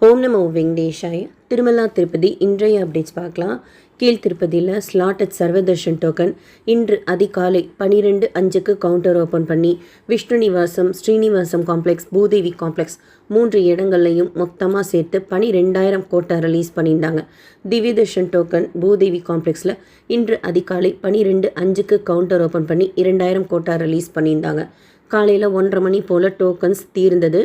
ஓம் நமோ வெங்கடேஷாய. திருமலா திருப்பதி இன்றைய அப்டேட்ஸ் பார்க்கலாம். கீழ் திருப்பதியில் ஸ்லாட்டட் சர்வதர்ஷன் டோக்கன் இன்று அதிகாலை 12:05க்கு கவுண்டர் ஓப்பன் பண்ணி விஷ்ணு நிவாசம், ஸ்ரீனிவாசம் காம்ப்ளெக்ஸ், பூதேவி காம்ப்ளெக்ஸ் 3 இடங்கள்லையும் மொத்தமாக சேர்த்து 12,000 கோட்டா ரிலீஸ் பண்ணியிருந்தாங்க. திவ்ய தர்ஷன் டோக்கன் பூதேவி காம்ப்ளெக்ஸில் இன்று அதிகாலை 12:05க்கு கவுண்டர் ஓப்பன் பண்ணி 2,000 கோட்டா ரிலீஸ் பண்ணியிருந்தாங்க. காலையில் 1:30 மணி போல் டோக்கன்ஸ் தீர்ந்தது.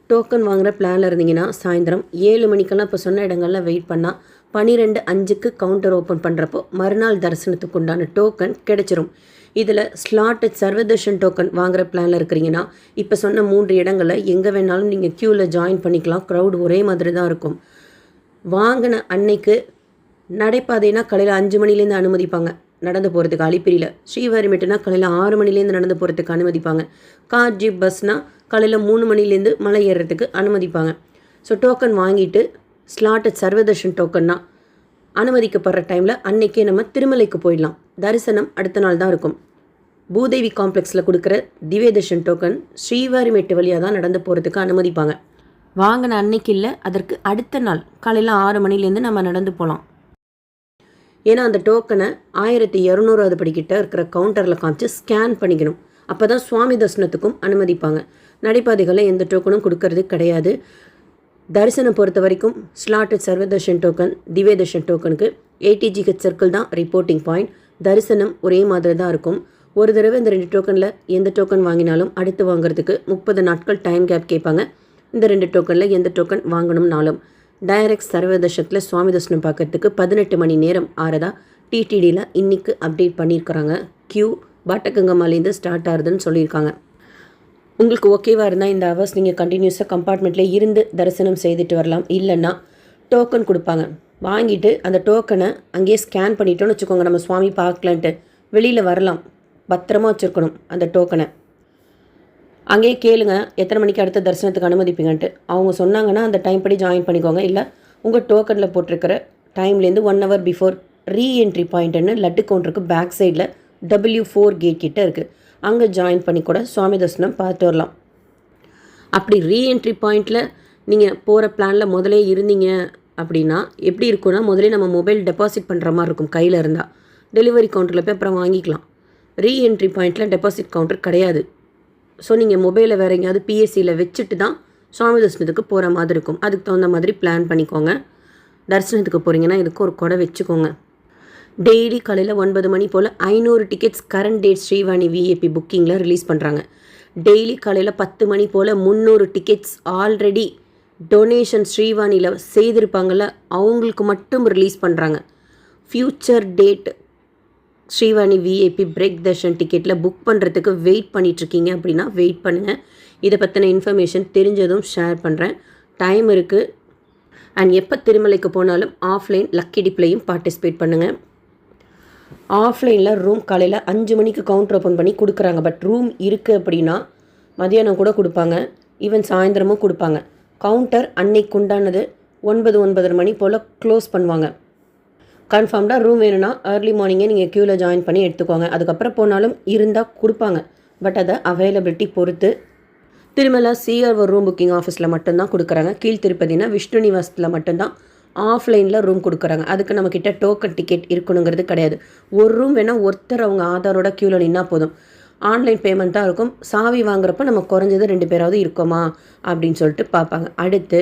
டோக்கன் வாங்குகிற பிளானில் இருந்தீங்கன்னா சாயந்தரம் 7 மணிக்கெல்லாம் இப்போ சொன்ன இடங்களில் வெயிட் பண்ணால் 12:05க்கு கவுண்டர் ஓப்பன் பண்ணுறப்போ மறுநாள் தரிசனத்துக்கு உண்டான டோக்கன் கிடைச்சிரும். இதில் ஸ்லாட்டட் சர்வதர்ஷன் டோக்கன் வாங்குகிற பிளானில் இருக்கிறீங்கன்னா இப்போ சொன்ன 3 இடங்களில் எங்கே வேணாலும் நீங்கள் க்யூவில் ஜாயின் பண்ணிக்கலாம். க்ரௌட் ஒரே மாதிரி தான் இருக்கும். வாங்கின அன்னைக்கு நடைபாதைனா காலையில் 5 மணிலேருந்து அனுமதிப்பாங்க நடந்து போகிறதுக்கு. அலிப்பிரியில் ஸ்ரீவாரிமெட்டுனா காலையில் 6 மணிலேருந்து நடந்து போகிறதுக்கு அனுமதிப்பாங்க. கார் ஜீப் பஸ்னால் காலையில் 3 மணிலேருந்து மலை ஏறுறதுக்கு அனுமதிப்பாங்க. ஸோ டோக்கன் வாங்கிட்டு ஸ்லாட்டட் சர்வதர்ஷன் டோக்கன்னா அனுமதிக்கப்படுற டைமில் அன்றைக்கே நம்ம திருமலைக்கு போயிடலாம். தரிசனம் அடுத்த நாள் தான் இருக்கும். பூதேவி காம்ப்ளெக்ஸில் கொடுக்குற திவ்ய தர்ஷன் டோக்கன் ஸ்ரீவாரிமெட்டு வழியாக தான் நடந்து போகிறதுக்கு அனுமதிப்பாங்க. வாங்கின அன்னைக்கு இல்லை, அதற்கு அடுத்த நாள் காலையில் 6 மணிலேருந்து நம்ம நடந்து போகலாம். ஏன்னா அந்த டோக்கனை 1200வது படிக்கிட்ட இருக்கிற கவுண்டரில் காமிச்சு ஸ்கேன் பண்ணிக்கணும். அப்போ தான் சுவாமி தரிசனத்துக்கும் அனுமதிப்பாங்க. நடைபாதைகளில் எந்த டோக்கனும் கொடுக்கறது கிடையாது. தரிசனம் பொறுத்த வரைக்கும் ஸ்லாட்டட் சர்வதர்ஷன் டோக்கன், திவ்ய தர்ஷன் டோக்கனுக்கு ATGH சர்க்கிள் தான் ரிப்போர்ட்டிங் பாயிண்ட். தரிசனம் ஒரே மாதிரி தான் இருக்கும். ஒரு தடவை இந்த 2 டோக்கனில் எந்த டோக்கன் வாங்கினாலும் அடுத்து வாங்குறதுக்கு 30 நாட்கள் டைம் கேப் கேட்பாங்க. இந்த 2 டோக்கனில் எந்த டோக்கன் வாங்கணும்னாலும் டைரக்ட் சர்வதர்ஷனத்தில் சுவாமி தரிசனம் பார்க்கறதுக்கு 18 மணி நேரம் ஆறதா டிடிடியில் இன்றைக்கி அப்டேட் பண்ணியிருக்கிறாங்க. கியூ பாட்டகங்கம்மாலேருந்து ஸ்டார்ட் ஆகுதுன்னு சொல்லியிருக்காங்க. உங்களுக்கு ஓகேவாக இருந்தால் இந்த ஹவர்ஸ் நீங்கள் கண்டினியூஸாக கம்பார்ட்மெண்ட்டில் இருந்து தரிசனம் செய்துட்டு வரலாம். இல்லைன்னா டோக்கன் கொடுப்பாங்க. வாங்கிட்டு அந்த டோக்கனை அங்கேயே ஸ்கேன் பண்ணிட்டோன்னு வச்சுக்கோங்க. நம்ம சுவாமி பார்க்கலான்ட்டு வெளியில் வரலாம். பத்திரமா வச்சுருக்கணும் அந்த டோக்கனை. அங்கேயே கேளுங்க எத்தனை மணிக்கு அடுத்த தரிசனத்துக்கு அனுமதிப்பீங்கன்ட்டு. அவங்க சொன்னாங்கன்னா அந்த டைம் படி ஜாயின் பண்ணிக்கோங்க. இல்லை உங்கள் டோக்கனில் போட்டிருக்கிற டைம்லேருந்து 1 hour பிஃபோர் ரீஎன்ட்ரி பாயிண்ட்டுன்னு லட்டு கவுண்டருக்கு பேக் சைடில் W4 கேட் கிட்ட இருக்குது. அங்கே ஜாயின் பண்ணி கூட சுவாமி தரிசனம் பார்த்து வரலாம். அப்படி ரீஎன்ட்ரி பாயிண்டில் நீங்கள் போகிற பிளானில் முதலே இருந்தீங்க அப்படின்னா எப்படி இருக்குன்னா, முதலே நம்ம மொபைல் டெபாசிட் பண்ணுற மாதிரி இருக்கும். கையில் இருந்தால் டெலிவரி கவுண்டரில் போய் அப்புறம் வாங்கிக்கலாம். ரீஎன்ட்ரி பாயிண்டில் டெபாசிட் கவுண்டர் கிடையாது. ஸோ நீங்கள் மொபைலை வேறு எங்கேயாவது PSCயில் வச்சுட்டு தான் சுவாமி தரிசனத்துக்கு போகிற மாதிரி இருக்கும். அதுக்கு தகுந்த மாதிரி பிளான் பண்ணிக்கோங்க. தரிசனத்துக்கு போகிறீங்கன்னா இதுக்கு ஒரு கொடை வச்சுக்கோங்க. டெய்லி காலையில் 9 மணி போல் 500 tickets current date Srivani VIP புக்கிங்கில் ரிலீஸ் பண்ணுறாங்க. டெய்லி காலையில் 10 மணி போல் 300 டிக்கெட்ஸ் ஆல்ரெடி டொனேஷன் ஸ்ரீவாணியில் செய்திருப்பாங்கள்ல, அவங்களுக்கு மட்டும் ரிலீஸ் பண்ணுறாங்க. Future date Srivani VIP break darshan டிக்கெட்டில் புக் பண்ணுறதுக்கு வெயிட் பண்ணிகிட்ருக்கீங்க அப்படின்னா வெயிட் பண்ணுங்கள். இதை பற்றின இன்ஃபர்மேஷன் தெரிஞ்சதும் ஷேர் பண்ணுறேன். டைம் இருக்குது. அண்ட் எப்போ திருமலைக்கு போனாலும் ஆஃப்லைன் லக்கி டிப்லையும் பார்ட்டிசிபேட் பண்ணுங்கள். ஆஃப்லைனில் ரூம் காலையில் 5 மணிக்கு கவுண்டர் ஓப்பன் பண்ணி கொடுக்குறாங்க. பட் ரூம் இருக்குது அப்படின்னா மதியானம் கூட கொடுப்பாங்க. ஈவன் சாயந்தரமும் கொடுப்பாங்க. கவுண்டர் அன்னைக்கு உண்டானது 9-9:30 மணி போல் க்ளோஸ் பண்ணுவாங்க. கன்ஃபார்ம்டாக ரூம் வேணும்னா ஏர்லி மார்னிங்கே நீங்கள் க்யூவில் ஜாயின் பண்ணி எடுத்துக்கோங்க. அதுக்கப்புறம் போனாலும் இருந்தால் கொடுப்பாங்க. பட் அதை அவைலபிலிட்டி பொறுத்து. திருமலா CRO ரூம் புக்கிங் ஆஃபீஸில் மட்டும்தான் கொடுக்குறாங்க. கீழ் திருப்பதினா விஷ்ணு நிவாசத்தில் மட்டும்தான் ஆஃப்லைனில் ரூம் கொடுக்குறாங்க. அதுக்கு நம்மக்கிட்ட டோக்கன் டிக்கெட் இருக்கணுங்கிறது கிடையாது. ஒரு ரூம் வேணால் ஒருத்தர் அவங்க ஆதாரோட க்யூவில் நின்னா போதும். ஆன்லைன் பேமெண்ட் தான் இருக்கும். சாவி வாங்குறப்ப நம்ம குறைஞ்சது 2 பேராவது இருக்கோமா அப்படின்னு சொல்லிட்டு பார்ப்பாங்க. அடுத்து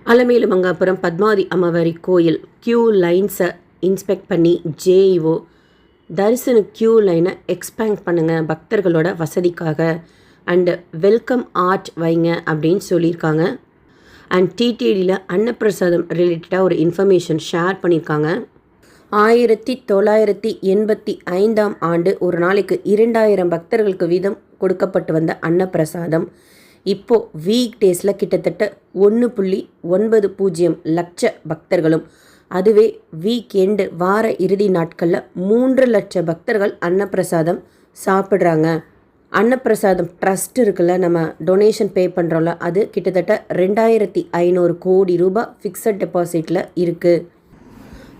அலமேலு மங்காபுரம் பத்மாவதி அம்மவாரி கோயில் க்யூ லைன்ஸை இன்ஸ்பெக்ட் பண்ணி JEO தரிசன க்யூ லைனை எக்ஸ்பேண்ட் பண்ணுங்கள் பக்தர்களோட வசதிக்காக. அண்டு வெல்கம் ஆர்ட் வைங்க அப்படின்னு சொல்லியிருக்காங்க. அண்ட் டிடிடியில் அன்னப்பிரசாதம் ரிலேட்டடாக ஒரு இன்ஃபர்மேஷன் ஷேர் பண்ணியிருக்காங்க. 1985ஆம் ஆண்டு ஒரு நாளைக்கு 2000 பக்தர்களுக்கு வீதம் கொடுக்கப்பட்டு வந்த அன்னப்பிரசாதம் இப்போது வீக் டேஸில் கிட்டத்தட்ட 1.90 லட்ச பக்தர்களும், அதுவே வீக் எண்டு வார இறுதி நாட்களில் 3 லட்ச பக்தர்கள் அன்னப்பிரசாதம் சாப்பிட்றாங்க. அன்னப்பிரசாதம் ட்ரஸ்ட் இருக்குல்ல, நம்ம டொனேஷன் பே பண்ணுறோம்ல, அது கிட்டத்தட்ட 2500 கோடி ரூபாய் ஃபிக்ஸட் டெபாசிட்டில் இருக்குது.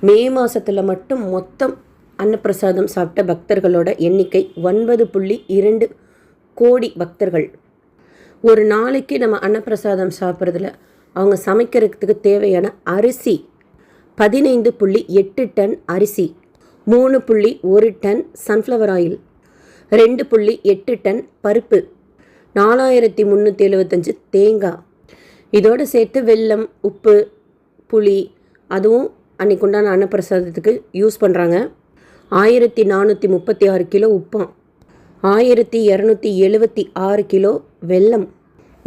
மே மாதத்தில் மட்டும் மொத்தம் அன்னப்பிரசாதம் சாப்பிட்ட பக்தர்களோட எண்ணிக்கை 9.2 கோடி பக்தர்கள். ஒரு நாளைக்கு நம்ம அன்னப்பிரசாதம் சாப்பிட்றதுல அவங்க சமைக்கிறதுக்கு தேவையான அரிசி 15.8 டன் அரிசி, 3.1 டன் சன்ஃப்ளவர் ஆயில், 2.8 டன் பருப்பு, 4375 தேங்காய், இதோடு சேர்த்து வெல்லம், உப்பு, புளி, அதுவும் அன்றைக்கு உண்டான அன்னப்பிரசாதத்துக்கு யூஸ் பண்ணுறாங்க. 1436 கிலோ உப்பாம், 1276 கிலோ வெல்லம்,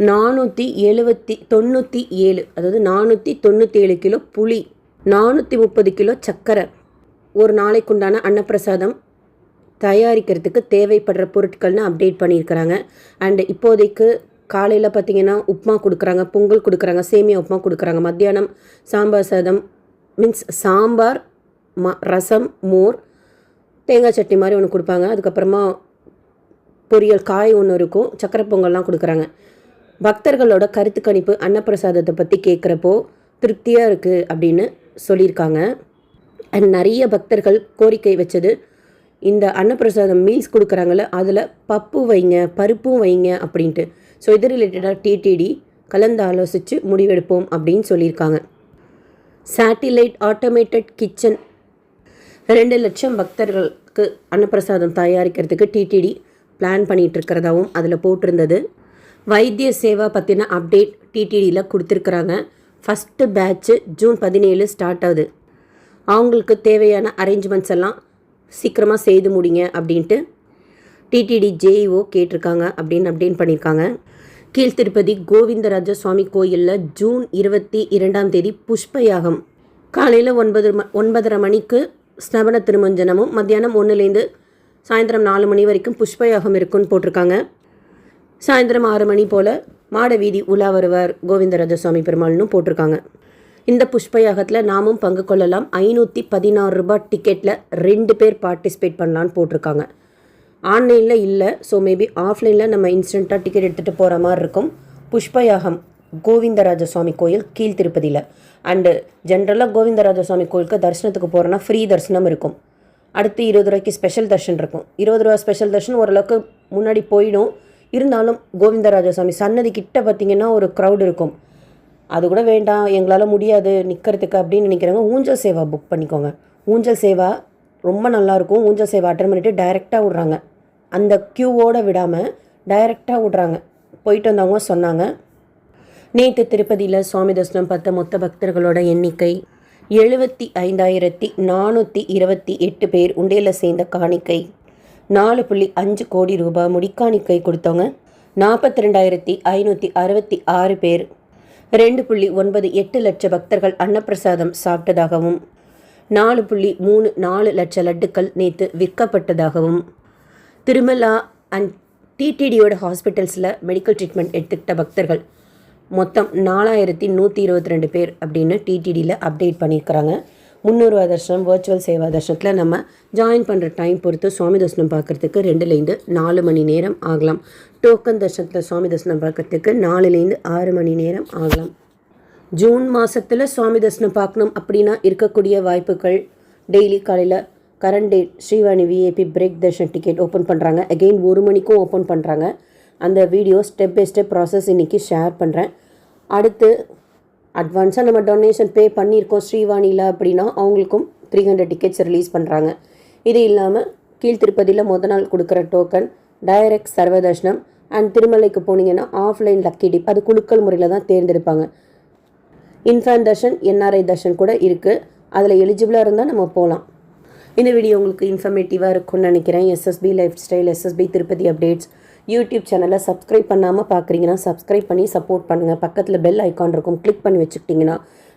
497 அதாவது 497 கிலோ புளி, 430 கிலோ சர்க்கரை. ஒரு நாளைக்குண்டான அன்னப்பிரசாதம் தயாரிக்கிறதுக்கு தேவைப்படுற பொருட்கள்னு அப்டேட் பண்ணியிருக்கிறாங்க. அண்டு இப்போதைக்கு காலையில் பார்த்திங்கன்னா உப்புமா கொடுக்குறாங்க, பொங்கல் கொடுக்குறாங்க, சேமியா உப்புமா கொடுக்குறாங்க. மத்தியானம் சாம்பார் சாதம், மீன்ஸ் சாம்பார், ரசம், மோர், தேங்காய் சட்னி மாதிரி ஒன்று கொடுப்பாங்க. அதுக்கப்புறமா பொரியல், காய் ஒன்று இருக்கும், சக்கரை பொங்கல்லாம் கொடுக்குறாங்க. பக்தர்களோட கருத்து கணிப்பு அன்னப்பிரசாதத்தை பற்றி கேட்குறப்போ திருப்தியாக இருக்குது அப்படின்னு சொல்லியிருக்காங்க. அண்ட் நிறைய பக்தர்கள் கோரிக்கை வச்சது, இந்த அன்னப்பிரசாதம் மீல்ஸ் கொடுக்குறாங்கள அதில் பப்பு வைங்க, பருப்பும் வைங்க அப்படின்ட்டு. ஸோ இது ரிலேட்டடாக டிடிடி கலந்து ஆலோசித்து முடிவெடுப்போம் அப்படின்னு சொல்லியிருக்காங்க. சேட்டிலைட் ஆட்டோமேட்டட் கிச்சன் 2 லட்சம் பக்தர்களுக்கு அன்னப்பிரசாதம் தயாரிக்கிறதுக்கு டிடிடி பிளான் பண்ணிகிட்டு இருக்கிறதாவும் அதில் போட்டிருந்தது. வைத்திய சேவா பற்றின அப்டேட் டிடிடியில் கொடுத்துருக்குறாங்க. ஃபஸ்ட்டு பேட்ச்சு ஜூன் 17 ஸ்டார்ட் ஆகுது. அவங்களுக்கு தேவையான அரேஞ்ச்மெண்ட்ஸ் எல்லாம் சீக்கிரமாக செய்து முடிங்க அப்படின்ட்டு டிடிடி ஜேஇஓ கேட்டிருக்காங்க அப்படின்னு அப்டேட் பண்ணியிருக்காங்க. கீழ்த்திருப்பதி கோவிந்தராஜ சுவாமி கோயிலில் ஜூன் 22ஆம் தேதி புஷ்ப யாகம். காலையில் 9:30 மணிக்கு ஸ்நபன திருமஞ்சனமும், மத்தியானம் 1லேருந்து சாயந்தரம் 4 மணி வரைக்கும் புஷ்ப யாகம் இருக்குன்னு போட்டிருக்காங்க. சாயந்தரம் 6 மணி போல் மாட வீதி உலா வருவார் கோவிந்தராஜ சுவாமி பெருமாள்னு போட்டிருக்காங்க. இந்த புஷ்ப யாகத்தில் நாமும் பங்கு கொள்ளலாம். 516 ரூபாய் டிக்கெட்டில் 2 பேர் பார்ட்டிசிபேட் பண்ணலான்னு போட்டிருக்காங்க. ஆன்லைனில் இல்லை, ஸோ மேபி ஆஃப்லைனில் நம்ம இன்ஸ்டண்ட்டாக டிக்கெட் எடுத்துகிட்டு போகிற மாதிரி இருக்கும். புஷ்ப யாகம் கோவிந்தராஜ சுவாமி கோயில் கீழ்த்திருப்பதியில். அண்டு ஜென்ரலாக கோவிந்தராஜ சுவாமி கோயிலுக்கு தரிசனத்துக்கு போகிறோன்னா ஃப்ரீ தரிசனம் இருக்கும். அடுத்து 20 ரூபாய்க்கு ஸ்பெஷல் தர்ஷன் இருக்கும். 20 ரூபா ஸ்பெஷல் தர்ஷன் ஓரளவுக்கு முன்னாடி போயிடும். இருந்தாலும் கோவிந்தராஜ சுவாமி சன்னதி கிட்ட பார்த்திங்கன்னா ஒரு க்ரௌட் இருக்கும். அது கூட வேண்டாம், எங்களால் முடியாது நிற்கிறதுக்கு அப்படின்னு நினைக்கிறவங்க ஊஞ்சல் சேவா புக் பண்ணிக்கோங்க. ஊஞ்சல் சேவா ரொம்ப நல்லாயிருக்கும். ஊஞ்சல் சேவா அட்டன் பண்ணிவிட்டு டைரெக்டாக விட்றாங்க, அந்த க்யூவோடு விடாமல் டைரெக்டாக விட்றாங்க. போயிட்டு வந்தவங்க சொன்னாங்க. நேற்று திருப்பதியில் சுவாமி தரிசனம் பார்த்த மொத்த பக்தர்களோட எண்ணிக்கை 75,428 பேர். உண்டியலில் சேர்ந்த காணிக்கை 4.5 கோடி ரூபாய். முடிக்காணிக்கை கொடுத்தவங்க 42,566 பேர். 2.98 லட்சம் பக்தர்கள் அன்னப்பிரசாதம் சாப்பிட்டதாகவும் 4.34 லட்சம் லட்டுக்கள் நேற்று விற்கப்பட்டதாகவும், திருமலா அண்ட் டிடிடியோட ஹாஸ்பிட்டல்ஸில் மெடிக்கல் ட்ரீட்மெண்ட் எடுத்துக்கிட்ட பக்தர்கள் மொத்தம் 4122 பேர் அப்படின்னு டிடிடியில் அப்டேட் பண்ணியிருக்கிறாங்க. 300 தர்ஷனம் வர்ச்சுவல் சேவா தர்ஷனத்தில் நம்ம ஜாயின் பண்ணுற டைம் பொறுத்து சுவாமி தரிசனம் பார்க்குறதுக்கு 2லேருந்து 4 மணி நேரம் ஆகலாம். டோக்கன் தர்ஷனத்தில் சுவாமி தரிசனம் பார்க்குறதுக்கு 4லேருந்து 6 மணி நேரம் ஆகலாம். ஜூன் மாதத்தில் சுவாமி தரிசனம் பார்க்கணும் அப்படின்னா இருக்கக்கூடிய வாய்ப்புகள், டெய்லி காலையில் current date Srivani VIP break darshan ticket open பண்ணுறாங்க. அகெயின் 1 மணிக்கும் ஓப்பன் பண்ணுறாங்க. அந்த video step by step process இன்றைக்கி ஷேர் பண்ணுறேன். அடுத்து அட்வான்ஸாக நம்ம டொனேஷன் பே பண்ணியிருக்கோம் ஸ்ரீவாணியில் அப்படின்னா அவங்களுக்கும் 300 டிக்கெட்ஸ் ரிலீஸ் பண்ணுறாங்க. இது இல்லாமல் கீழ்த்திருப்பதியில் நாள் கொடுக்குற டோக்கன், டைரக்ட் சர்வதர்ஷனம் அண்ட் திருமலைக்கு போனீங்கன்னா ஆஃப்லைன் லக்கி டிப், அது குலுக்கல் முறையில் தான் தேர்ந்தெடுப்பாங்க. இன்ஃபேன் தர்ஷன், என்ஆர்ஐ தர்ஷன் கூட இருக்குது. அதில் எலிஜிபிளாக இருந்தால் நம்ம போகலாம். இந்த வீடியோ உங்களுக்கு இன்ஃபர்மேட்டிவாக இருக்கும்னு நினைக்கிறேன். SSB lifestyle, SSB Tirupati updates YouTube சேனலை சப்ஸ்கிரைப் பண்ணாமல் பார்க்குறீங்கன்னா சப்ஸ்கிரைப் பண்ணி சப்போர்ட் பண்ணுங்கள். பக்கத்தில் பெல் ஐக்கான் இருக்கும், கிளிக் பண்ணி வச்சுக்கிட்டிங்கன்னா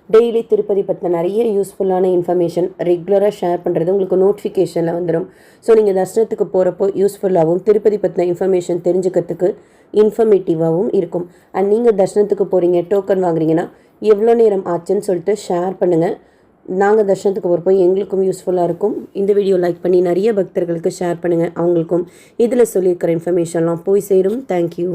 டெய்லி திருப்பதி பற்றின நிறைய யூஸ்ஃபுல்லான இன்ஃபர்மேஷன் ரெகுலராக ஷேர் பண்ணுறது உங்களுக்கு நோட்டிஃபிகேஷனில் வந்துடும். ஸோ நீங்கள் தர்ஷனத்துக்கு போகிறப்போ யூஸ்ஃபுல்லாகவும் திருப்பதி பற்றின இன்ஃபர்மேஷன் தெரிஞ்சுக்கிறதுக்கு இன்ஃபர்மேட்டிவாகவும் இருக்கும். அண்ட் நீங்கள் தர்ஷனத்துக்கு போகிறீங்க, டோக்கன் வாங்குறீங்கன்னா எவ்வளோ நேரம் ஆச்சுன்னு சொல்லிட்டு ஷேர் பண்ணுங்கள். நாங்கள் தர்ஷனத்துக்கு போகிறப்போ எங்களுக்கும் யூஸ்ஃபுல்லாக இருக்கும். இந்த வீடியோ லைக் பண்ணி நிறைய பக்தர்களுக்கு ஷேர் பண்ணுங்கள். அவங்களுக்கும் இதில் சொல்லியிருக்கிற இன்ஃபர்மேஷன்லாம் போய் சேரும். தேங்க்யூ.